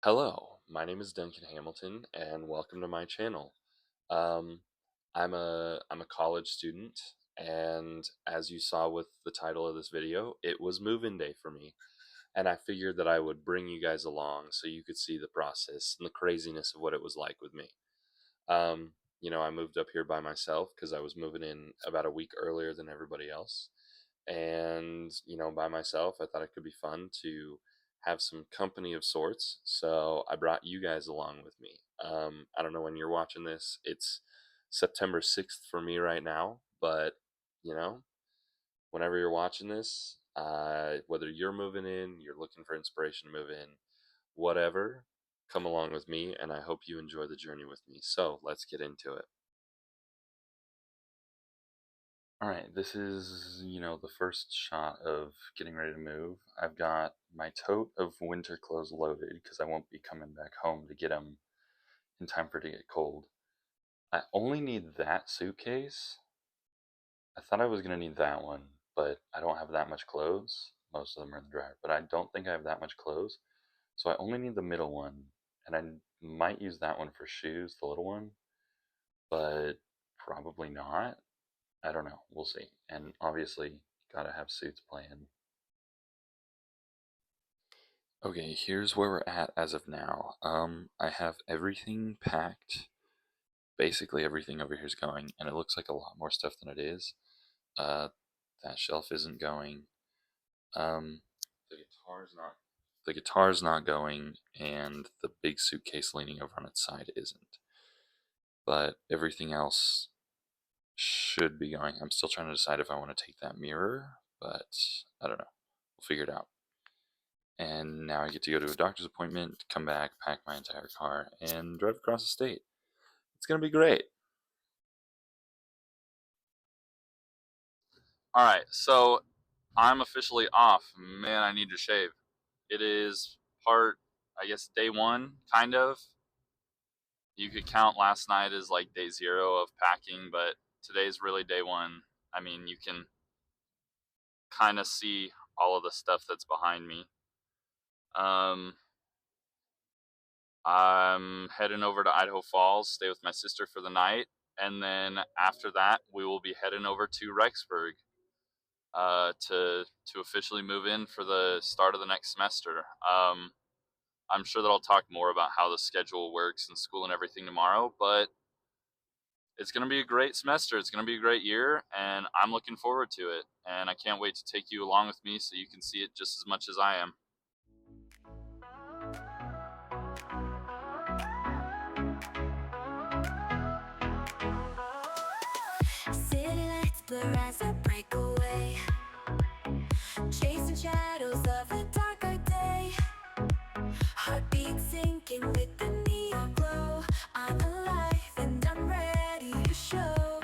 Hello, my name is Duncan Hamilton, and welcome to my channel. Um, I'm a college student, and as you saw with the title of this video, it was move-in day for me, and I figured that I would bring you guys along so you could see the process and the craziness of what it was like with me. Um, I moved up here by myself because I was moving in about a week earlier than everybody else. And, by myself, I thought it could be fun to have some company of sorts. So I brought you guys along with me. I don't know when you're watching this. It's September 6th for me right now. But, you know, whenever you're watching this, whether you're moving in, you're looking for inspiration to move in, whatever, come along with me, and I hope you enjoy the journey with me. So let's get into it. All right, this is, the first shot of getting ready to move. I've got my tote of winter clothes loaded because I won't be coming back home to get them in time for it to get cold. I only need that suitcase. I thought I was going to need that one, but I don't have that much clothes. Most of them are in the dryer, but I don't think I have that much clothes. So I only need the middle one, and I might use that one for shoes, the little one, but probably not. I don't know. We'll see. And obviously, gotta have suits planned. Okay, here's where we're at as of now. I have everything packed. Basically, everything over here is going, and it looks like a lot more stuff than it is. Uh, that shelf isn't going. Um, the guitar's not. The guitar's not going, and the big suitcase leaning over on its side isn't. But everything else should be going. I'm still trying to decide if I want to take that mirror, but I don't know. We'll figure it out. And now I get to go to a doctor's appointment, come back, pack my entire car, and drive across the state. It's gonna be great. All right, so I'm officially off. Man, I need to shave. It is part, I guess, day one, kind of. You could count last night as like day zero of packing, but today's really day one. I mean, you can kind of see all of the stuff that's behind me. Um, I'm heading over to Idaho Falls, stay with my sister for the night, and then after that, we will be heading over to Rexburg to officially move in for the start of the next semester. I'm sure that I'll talk more about how the schedule works in school and everything tomorrow, but it's going to be a great semester. It's going to be a great year, and I'm looking forward to it. And I can't wait to take you along with me so you can see it just as much as I am. City lights blur as I break away, chasing shadows of a darker day. Heartbeat sinking with the neon glow. I'm alive and I'm ready to show.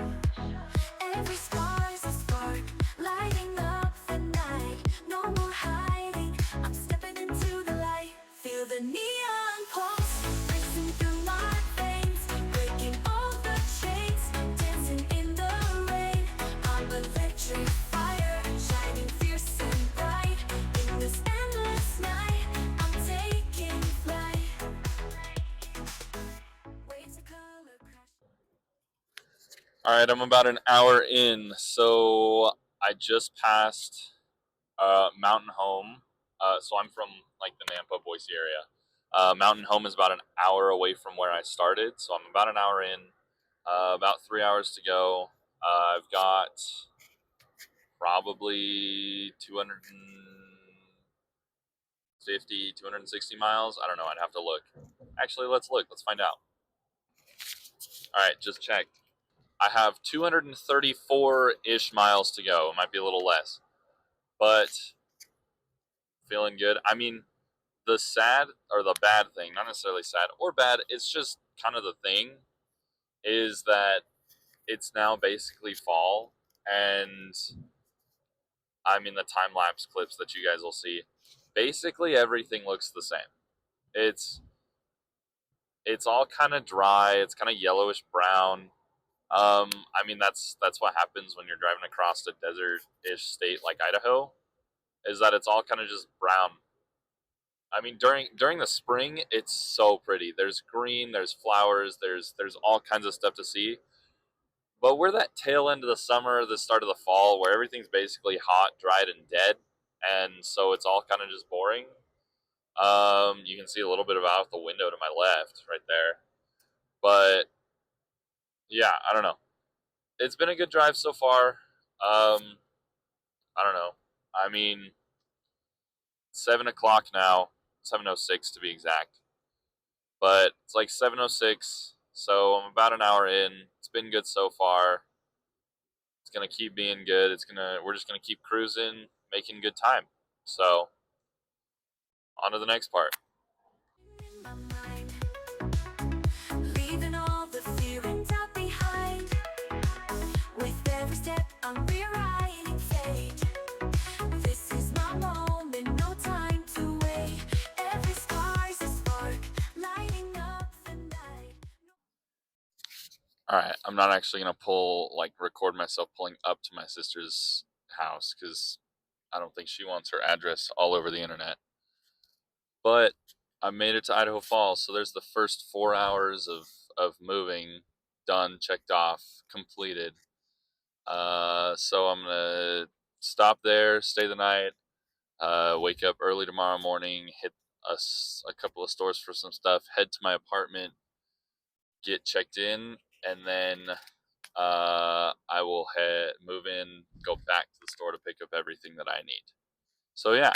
Every scar's a spark, lighting up the night. No more hiding, I'm stepping into the light. Feel the neon pulse racing through my veins, breaking all the chains, dancing in the rain. I'm electric fire, shining fierce and bright. In this endless night, I'm taking flight. Waves of color crash. All right, I'm about an hour in, so I just passed Mountain Home. So I'm from like the Nampa, Boise area. Mountain Home is about an hour away from where I started, so I'm about an hour in. About 3 hours to go. I've got probably 250, 260 miles. I don't know. I'd have to look. Actually, let's look. Let's find out. All right, just checked. I have 234-ish miles to go. It might be a little less, but feeling good. I mean, the sad or the bad thing, not necessarily sad or bad, it's just kind of the thing, is that it's now basically fall, and I mean the time lapse clips that you guys will see. Basically, everything looks the same. It's it's all kind of dry. It's kind of yellowish brown. I mean that's what happens when you're driving across a desert-ish state like Idaho, is that it's all kind of just brown. I mean, during the spring, it's so pretty. There's green, there's flowers, there's all kinds of stuff to see. But we're that tail end of the summer, the start of the fall, where everything's basically hot, dried, and dead, and so it's all kind of just boring. You can see a little bit of out the window to my left, right there. But yeah, I don't know. It's been a good drive so far. I don't know. I mean, 7 o'clock now, 7:06 to be exact. But it's like 7:06, so I'm about an hour in. It's been good so far. It's gonna keep being good. We're just gonna keep cruising, making good time. So on to the next part. In my mind, leaving all the fear and doubt behind. With every step, I'm rewriting fate. This is my moment, no time to wait. Every scar's a spark, lighting up the night. All right, I'm not actually gonna record myself pulling up to my sister's house because I don't think she wants her address all over the internet. But I made it to Idaho Falls, so there's the first 4 hours of moving done, checked off, completed. So I'm gonna stop there, stay the night, wake up early tomorrow morning, hit a couple of stores for some stuff, head to my apartment, get checked in, and then I will move in, go back to the store to pick up everything that I need. So yeah,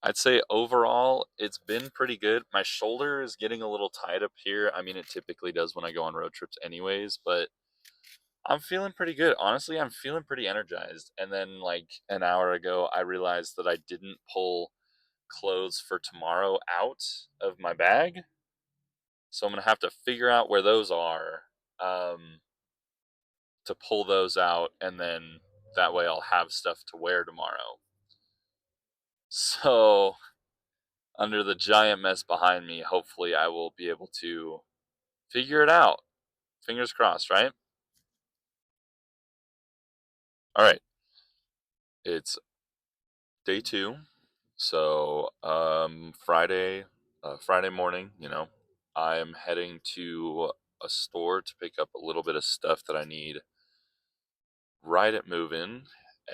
I'd say overall it's been pretty good. My shoulder is getting a little tight up here. I mean, it typically does when I go on road trips, anyways, but I'm feeling pretty good. Honestly, I'm feeling pretty energized. And then, like an hour ago, I realized that I didn't pull clothes for tomorrow out of my bag. So I'm going to have to figure out where those are um, to pull those out. And then that way I'll have stuff to wear tomorrow. So, under the giant mess behind me, hopefully I will be able to figure it out. Fingers crossed, right? All right. It's day two. So, Friday morning, I'm heading to a store to pick up a little bit of stuff that I need right at move-in,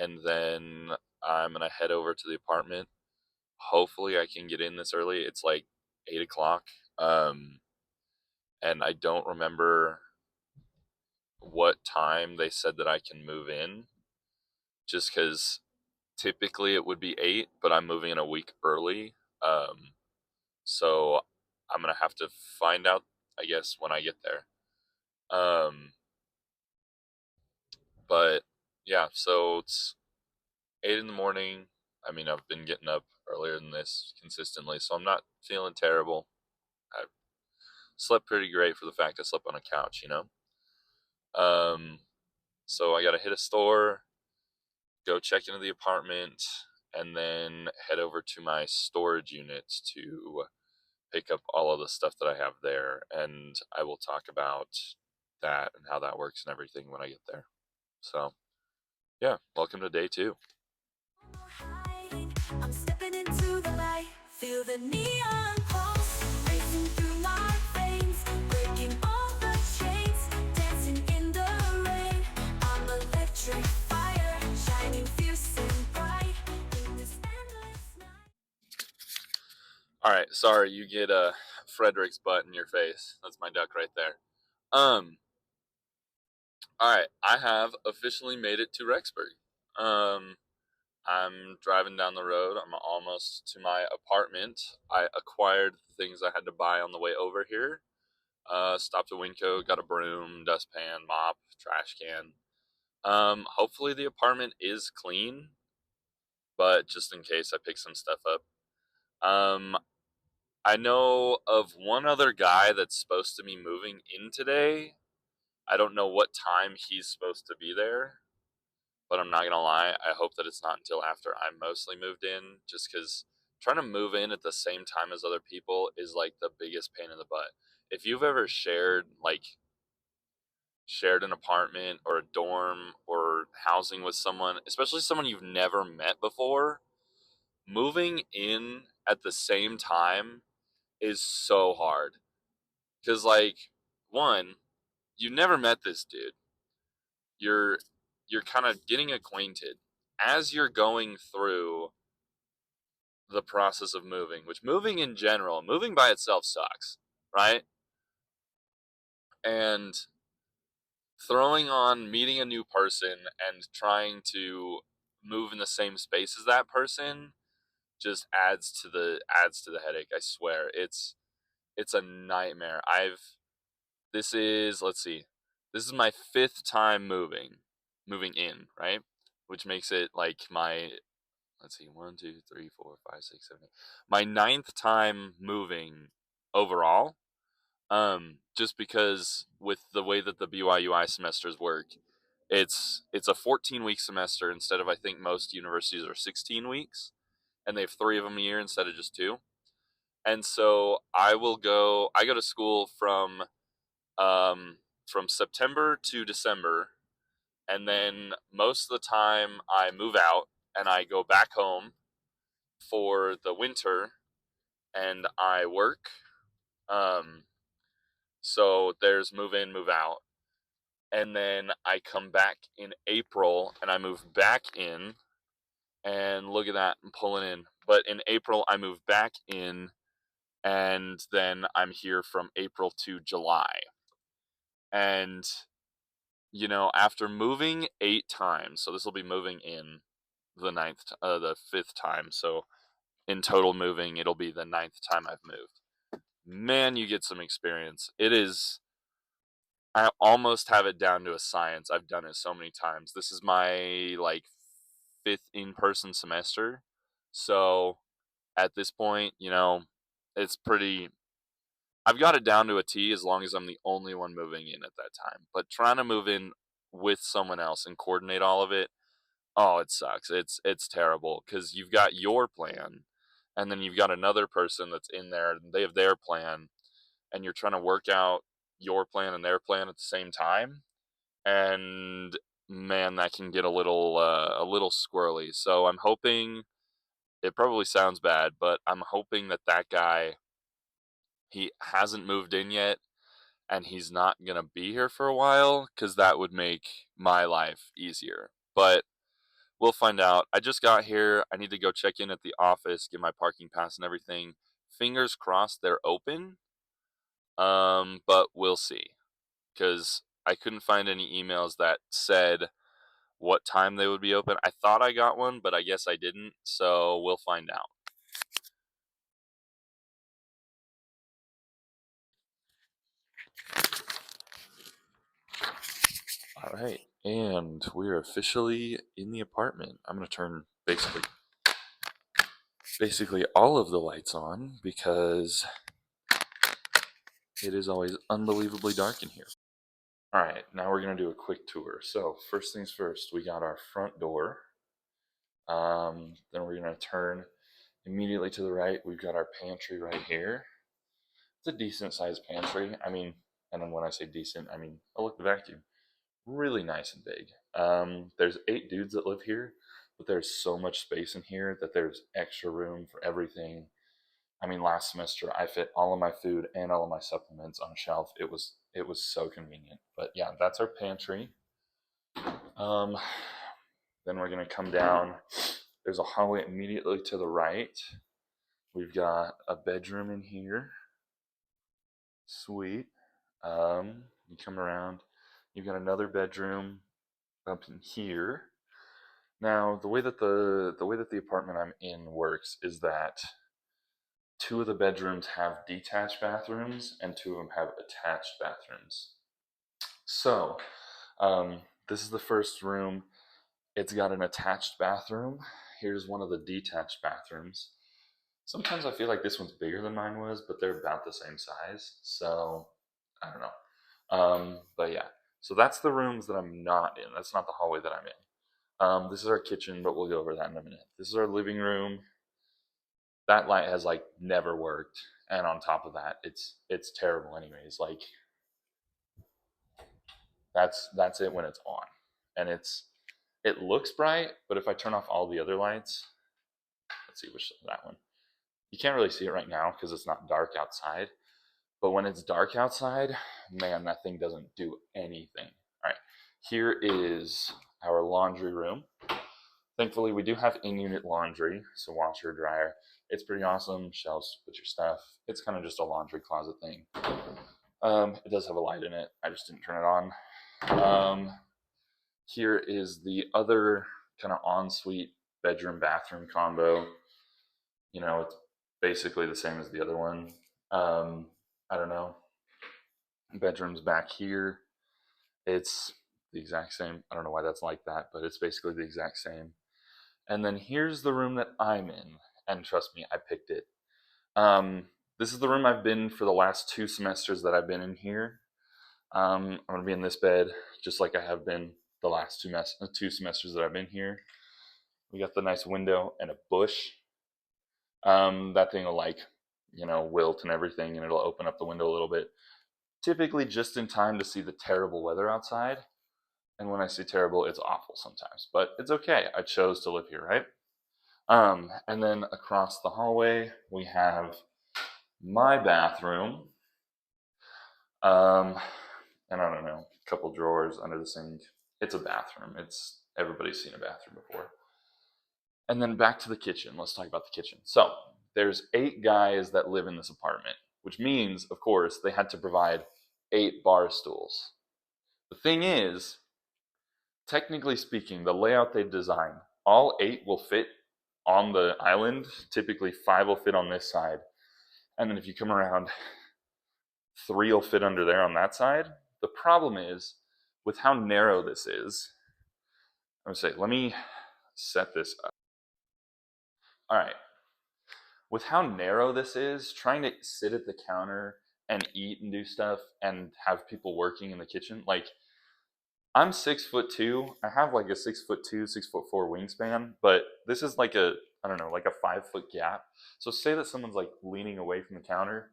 and then I'm gonna head over to the apartment. Hopefully, I can get in this early. It's like 8 o'clock, and I don't remember what time they said that I can move in. Just because typically it would be 8, but I'm moving in a week early. So I'm gonna have to find out, I guess, when I get there. Um, but yeah, so it's 8 in the morning. I mean, I've been getting up earlier than this consistently, so I'm not feeling terrible. I slept pretty great for the fact I slept on a couch. Um, so I gotta hit a store, go check into the apartment, and then head over to my storage unit to pick up all of the stuff that I have there, and I will talk about that and how that works and everything when I get there. So, yeah, welcome to day two. No hiding, I'm stepping into the light. Feel the neon pulse racing through my veins, breaking all the chains, dancing in the rain. I'm electric fire, shining fierce and bright in this endless night. All right, sorry, you get Frederick's butt in your face. That's my duck right there. Um, all right, I have officially made it to Rexburg. Um, I'm driving down the road. I'm almost to my apartment. I acquired the things I had to buy on the way over here. Stopped at Winco, got a broom, dustpan, mop, trash can. Hopefully the apartment is clean, but just in case I pick some stuff up. Um, I know of one other guy that's supposed to be moving in today. I don't know what time he's supposed to be there, but I'm not gonna lie. I hope that it's not until after I'm mostly moved in, just because trying to move in at the same time as other people is like the biggest pain in the butt. If you've ever shared an apartment or a dorm or housing with someone, especially someone you've never met before, moving in at the same time is so hard because, like, one, you never met this dude. You're you're kind of getting acquainted as you're going through the process of moving, which moving in general, moving by itself sucks, right? And throwing on meeting a new person and trying to move in the same space as that person just adds to the headache. I swear. It's a nightmare. I've this is let's see. This is my fifth time moving in, right? Which makes it like my let's see, one, two, three, four, five, six, seven, eight. My ninth time moving overall. Just because with the way that the BYUI semesters work, it's a 14-week semester instead of I think most universities are 16 weeks, and they have three of them a year instead of just two. And so I go to school from September to December, and then most of the time I move out and I go back home for the winter and I work. Um, so there's move in, move out. And then I come back in April and I move back in. And look at that, I'm pulling in. But in April, I move back in, and then I'm here from April to July. And, after moving 8 times, so this will be moving in the fifth time. So in total moving, it'll be the ninth time I've moved. Man, you get some experience. I almost have it down to a science. I've done it so many times. This is my like fifth in-person semester. So at this point, it's pretty I've got it down to a T as long as I'm the only one moving in at that time. But trying to move in with someone else and coordinate all of it, oh, it sucks. It's terrible cuz you've got your plan and then you've got another person that's in there and they have their plan and you're trying to work out your plan and their plan at the same time, and man, that can get a little squirrely. So I'm hoping it probably sounds bad, but I'm hoping that guy he hasn't moved in yet and he's not gonna be here for a while because that would make my life easier. But we'll find out. I just got here. I need to go check in at the office, get my parking pass and everything. Fingers crossed they're open. But we'll see because I couldn't find any emails that said what time they would be open. I thought I got one, but I guess I didn't. So we'll find out. All right, and we're officially in the apartment. I'm gonna turn basically all of the lights on because it is always unbelievably dark in here. All right, now we're gonna do a quick tour. So first things first, we got our front door. Then we're gonna turn immediately to the right. We've got our pantry right here. It's a decent sized pantry. I mean, and then when I say decent, I mean, oh look, the vacuum. Really nice and big. There's 8 dudes that live here, but there's so much space in here that there's extra room for everything. I mean, last semester I fit all of my food and all of my supplements on a shelf. It was so convenient. But yeah, that's our pantry. Um, then we're gonna come down. There's a hallway immediately to the right. We've got a bedroom in here. Sweet. You come around. You've got another bedroom up in here. Now, the way that the apartment I'm in works is that two of the bedrooms have detached bathrooms and two of them have attached bathrooms. So, this is the first room. It's got an attached bathroom. Here's one of the detached bathrooms. Sometimes I feel like this one's bigger than mine was, but they're about the same size. So, I don't know. But yeah, so that's the rooms that I'm not in. That's not the hallway that I'm in. This is our kitchen, but we'll go over that in a minute. This is our living room. That light has like never worked, and on top of that, it's terrible anyways. Like that's it when it's on, and it looks bright, but if I turn off all the other lights, let's see which that one. You can't really see it right now because it's not dark outside. But when it's dark outside, man, that thing doesn't do anything. All right, here is our laundry room. Thankfully, we do have in-unit laundry, so washer, dryer. It's pretty awesome. Shelves to put your stuff. It's kind of just a laundry closet thing. It does have a light in it. I just didn't turn it on. Here is the other kind of ensuite bedroom bathroom combo. You know, it's basically the same as the other one. I don't know. Bedroom's back here. It's the exact same. I don't know why that's like that, but it's basically the exact same. And then here's the room that I'm in. And trust me, I picked it. This is the room I've been for the last 2 semesters that I've been in here. I'm going to be in this bed just like I have been the last 2 semesters that I've been here. We got the nice window and a bush. That thing will wilt and everything, and it'll open up the window a little bit. Typically just in time to see the terrible weather outside. And when I say terrible, it's awful sometimes, but it's okay. I chose to live here, right? And then across the hallway, we have my bathroom. And I don't know, a couple drawers under the sink. It's a bathroom. Everybody's seen a bathroom before. And then back to the kitchen. Let's talk about the kitchen. So there's 8 guys that live in this apartment, which means, of course, they had to provide 8 bar stools. The thing is, technically speaking, the layout they designed, all 8 will fit on the island. Typically 5 will fit on this side. And then if you come around, 3 will fit under there on that side. The problem is, with how narrow this is, I'm going to say, let me set this up. All right. With how narrow this is, trying to sit at the counter and eat and do stuff and have people working in the kitchen, like, I'm 6'2". I have like a 6'2", 6'4" wingspan, but this is like I don't know, like a 5-foot gap. So say that someone's like leaning away from the counter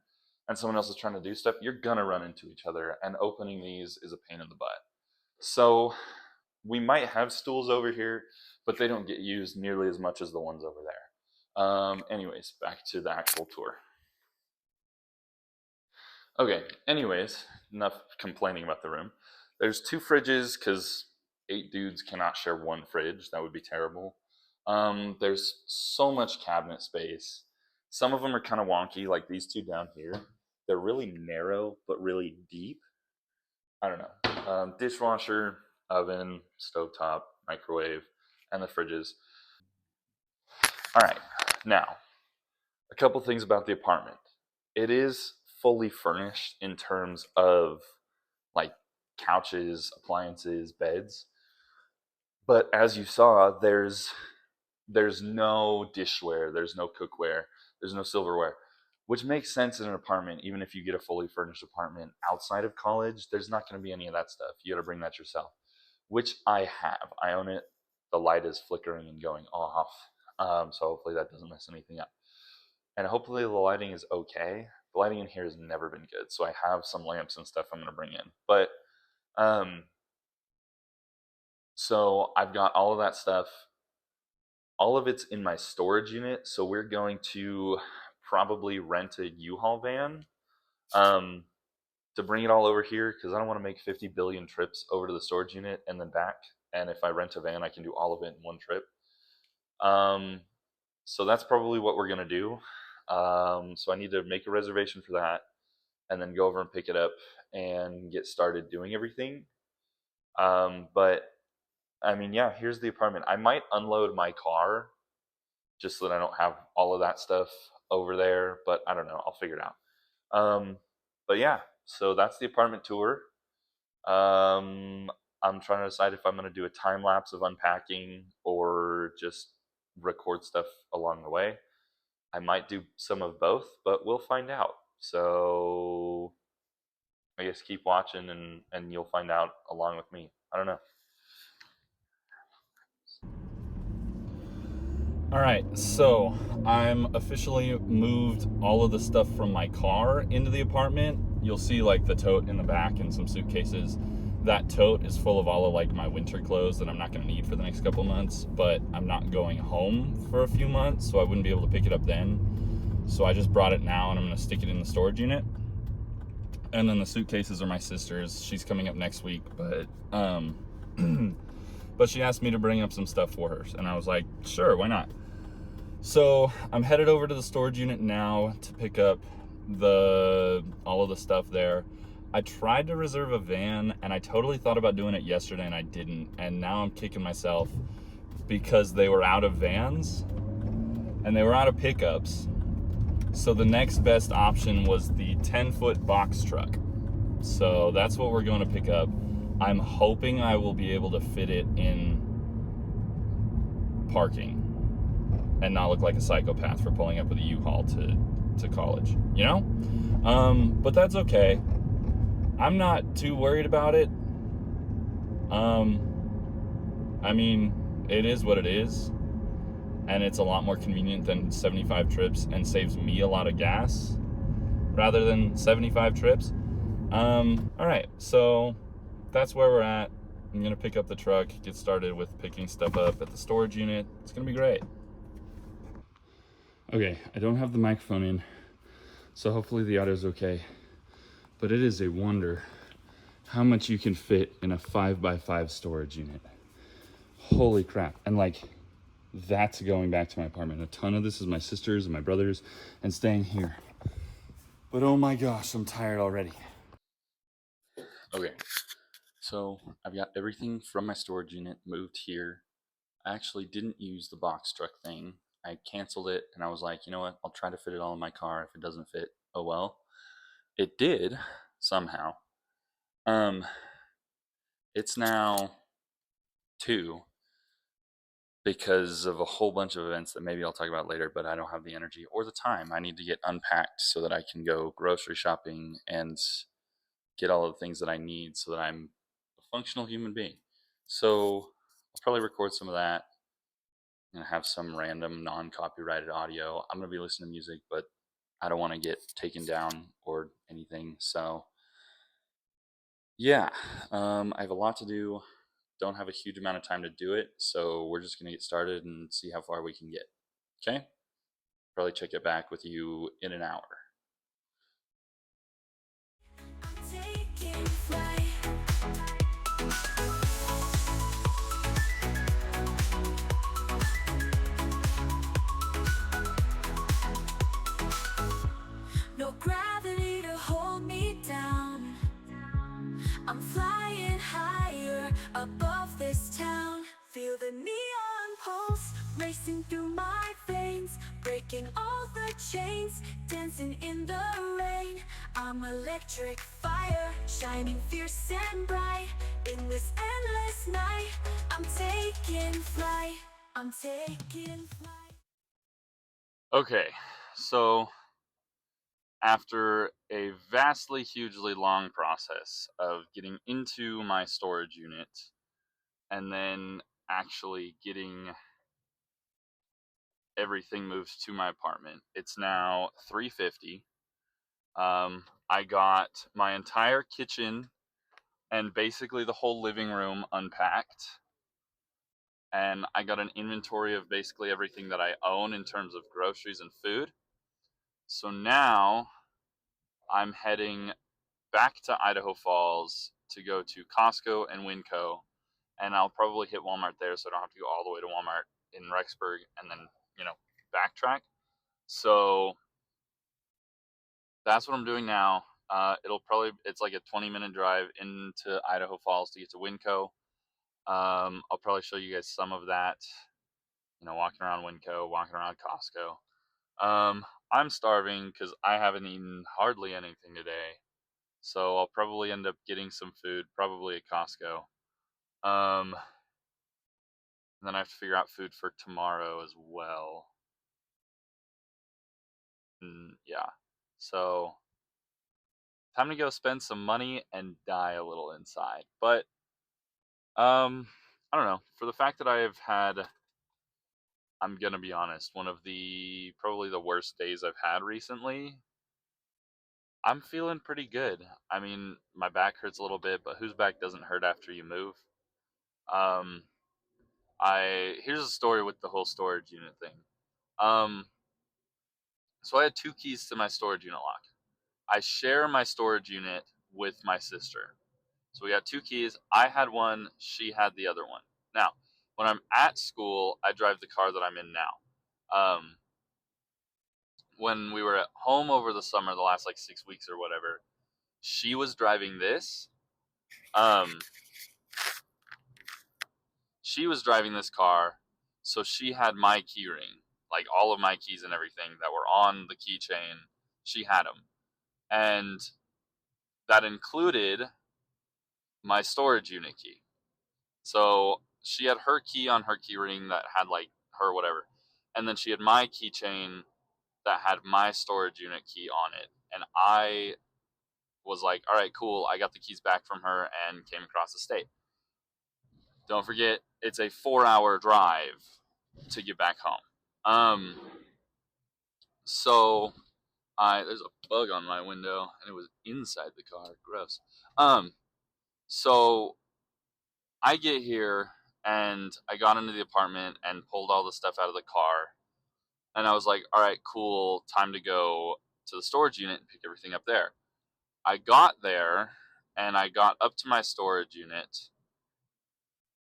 and someone else is trying to do stuff, you're gonna run into each other, and opening these is a pain in the butt. So we might have stools over here, but they don't get used nearly as much as the ones over there. Anyways, back to the actual tour. Okay, anyways, enough complaining about the room. There's 2 fridges because 8 dudes cannot share one fridge. That would be terrible. There's so much cabinet space. Some of them are kind of wonky, like these 2 down here. They're really narrow, but really deep. I don't know. Dishwasher, oven, stovetop, microwave, and the fridges. All right, now, a couple things about the apartment. It is fully furnished in terms of like couches, appliances, beds. But as you saw, there's no dishware, there's no cookware, there's no silverware, which makes sense in an apartment. Even if you get a fully furnished apartment outside of college, there's not going to be any of that stuff. You got to bring that yourself, which I have. I own it. The light is flickering and going off, so hopefully that doesn't mess anything up. And hopefully the lighting is okay. The lighting in here has never been good, so I have some lamps and stuff I'm going to bring in. But so I've got all of that stuff. All of it's in my storage unit, so we're going to probably rent a U-Haul van to bring it all over here, because I don't want to make 50 billion trips over to the storage unit and then back. And if I rent a van, I can do all of it in one trip. So that's probably what we're going to do. So I need to make a reservation for that and then go over and pick it up and get started doing everything. But I mean, yeah, here's the apartment. I might unload my car just so that I don't have all of that stuff over there, but I don't know. I'll figure it out. But yeah, so that's the apartment tour. I'm trying to decide if I'm going to do a time lapse of unpacking or just record stuff along the way. I might do some of both, but we'll find out. So I guess keep watching and you'll find out along with me. I don't know. All right, so I'm officially moved all of the stuff from my car into the apartment. You'll see like the tote in the back and some suitcases. that tote is full of all of like my winter clothes that I'm not going to need for the next couple months, but I'm not going home for a few months, so I wouldn't be able to pick it up then. So I just brought it now, and I'm going to stick it in the storage unit. And then the suitcases are my sister's. She's coming up next week, but but she asked me to bring up some stuff for her, and I was like, sure, why not? So I'm headed over to the storage unit now to pick up all of the stuff there. I tried to reserve a van, and I totally thought about doing it yesterday, and I didn't. And now I'm kicking myself because they were out of vans and they were out of pickups. So the next best option was the 10-foot box truck. So that's what we're going to pick up. I'm hoping I will be able to fit it in parking and not look like a psychopath for pulling up with a U-Haul to college, you know? But that's okay. I'm not too worried about it. I mean, it is what it is, and it's a lot more convenient than 75 trips and saves me a lot of gas rather than 75 trips. All right, so that's where we're at. I'm gonna pick up the truck, get started with picking stuff up at the storage unit. It's gonna be great. Okay, I don't have the microphone in, so hopefully the audio's okay. But it is a wonder how much you can fit in a 5x5 storage unit. Holy crap. And like, that's going back to my apartment. A ton of this is my sister's and my brother's and staying here. But oh my gosh, I'm tired already. Okay, so I've got everything from my storage unit moved here. I actually didn't use the box truck thing. I canceled it and I was like, you know what? I'll try to fit it all in my car. If it doesn't fit, oh well. It did somehow. Um, it's now two because of a whole bunch of events that maybe I'll talk about later, but I don't have the energy or the time. I need to get unpacked so that I can go grocery shopping and get all of the things that I need so that I'm a functional human being. So I'll probably record some of that and have some random non-copyrighted audio. I'm gonna be listening to music, but I don't want to get taken down or anything. So yeah, I have a lot to do. Don't have a huge amount of time to do it, so we're just gonna get started and see how far we can get. Okay? Probably check it back with you in an hour. I'm taking flight. No gravity to hold me down. I'm flying higher above this town. Feel the neon pulse racing through my veins, breaking all the chains, dancing in the rain. I'm electric fire, shining fierce and bright. In this endless night, I'm taking flight. I'm taking flight. Okay, so after a vastly, hugely long process of getting into my storage unit and then actually getting everything moved to my apartment, it's now 3:50. I got my entire kitchen and basically the whole living room unpacked, and I got an inventory of basically everything that I own in terms of groceries and food. So now I'm heading back to Idaho Falls to go to Costco and Winco, and I'll probably hit Walmart there so I don't have to go all the way to Walmart in Rexburg and then, you know, backtrack. So that's what I'm doing now. It's like a 20-minute drive into Idaho Falls to get to Winco. I'll probably show you guys some of that, you know, walking around Winco, walking around Costco. I'm starving because I haven't eaten hardly anything today. So I'll probably end up getting some food, probably at Costco. And then I have to figure out food for tomorrow as well. Yeah. So time to go spend some money and die a little inside. But I don't know. For the fact that I have had, I'm gonna be honest, one of the probably the worst days I've had recently. I'm feeling pretty good. I mean, my back hurts a little bit, but whose back doesn't hurt after you move? Um, I Here's a story with the whole storage unit thing. Um, so I had two keys to my storage unit lock. I share my storage unit with my sister. So we got two keys. I had one, she had the other one. Now, when I'm at school, I drive the car that I'm in now. When we were at home over the summer, the last like 6 weeks or whatever, she was driving this. Um, she was driving this car, so she had my key ring, like all of my keys and everything that were on the keychain. She had them, and that included my storage unit key. So she had her key on her key ring that had like her whatever, and then she had my keychain that had my storage unit key on it, and I was like, all right, cool. I got the keys back from her and came across the state. Don't forget, it's a 4 hour drive to get back home. Um, so there's a bug on my window, and it was inside the car. Gross. Um, so I get here and I got into the apartment and pulled all the stuff out of the car, and I was like, all right, cool, time to go to the storage unit and pick everything up there. I got there and I got up to my storage unit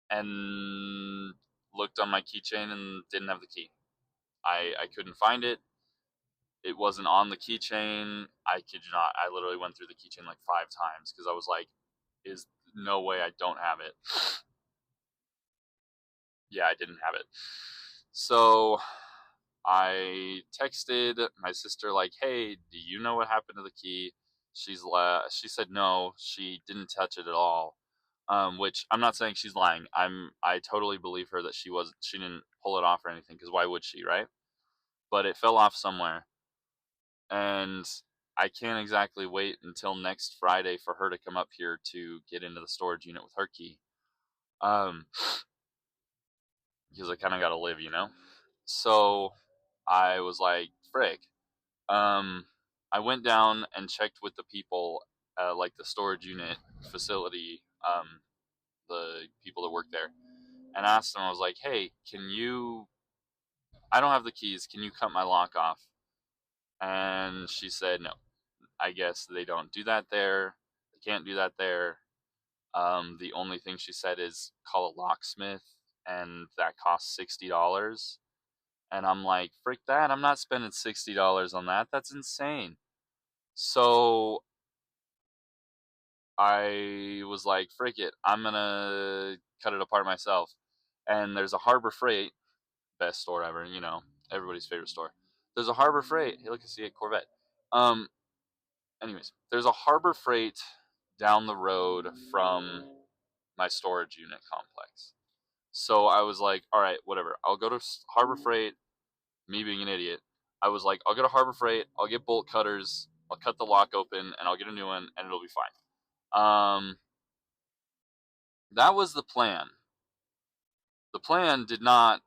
and looked on my keychain and didn't have the key. I couldn't find it. It wasn't on the keychain. I kid you not. I literally went through the keychain like 5 times because I was like, "Is no way I don't have it." Yeah, I didn't have it. So I texted my sister like, "Hey, do you know what happened to the key?" She said no, she didn't touch it at all. Which I'm not saying she's lying. I totally believe her that she didn't pull it off or anything, because why would she, right? But it fell off somewhere, and I can't exactly wait until next Friday for her to come up here to get into the storage unit with her key. Um, because I kind of got to live, you know. So I was like, frick. Um, I went down and checked with the people, like the storage unit facility, the people that work there, and asked them. I was like, "Hey, can you? I don't have the keys. Can you cut my lock off?" And she said, "No. I guess they don't do that there. They can't do that there. The only thing she said is call a locksmith, and that costs $60." And I'm like, "Frick that! I'm not spending $60 on that. That's insane." So I was like, frick it, I'm gonna cut it apart myself. And there's a Harbor Freight, best store ever, everybody's favorite store. There's a Harbor Freight. Hey, look, I see a Corvette. Um, anyways, there's a Harbor Freight down the road from my storage unit complex. So I was like, all right, whatever. I'll go to Harbor Freight. Me being an idiot, I was like, I'll go to Harbor Freight. I'll get bolt cutters. I'll cut the lock open, and I'll get a new one, and it'll be fine. That was the plan. The plan did not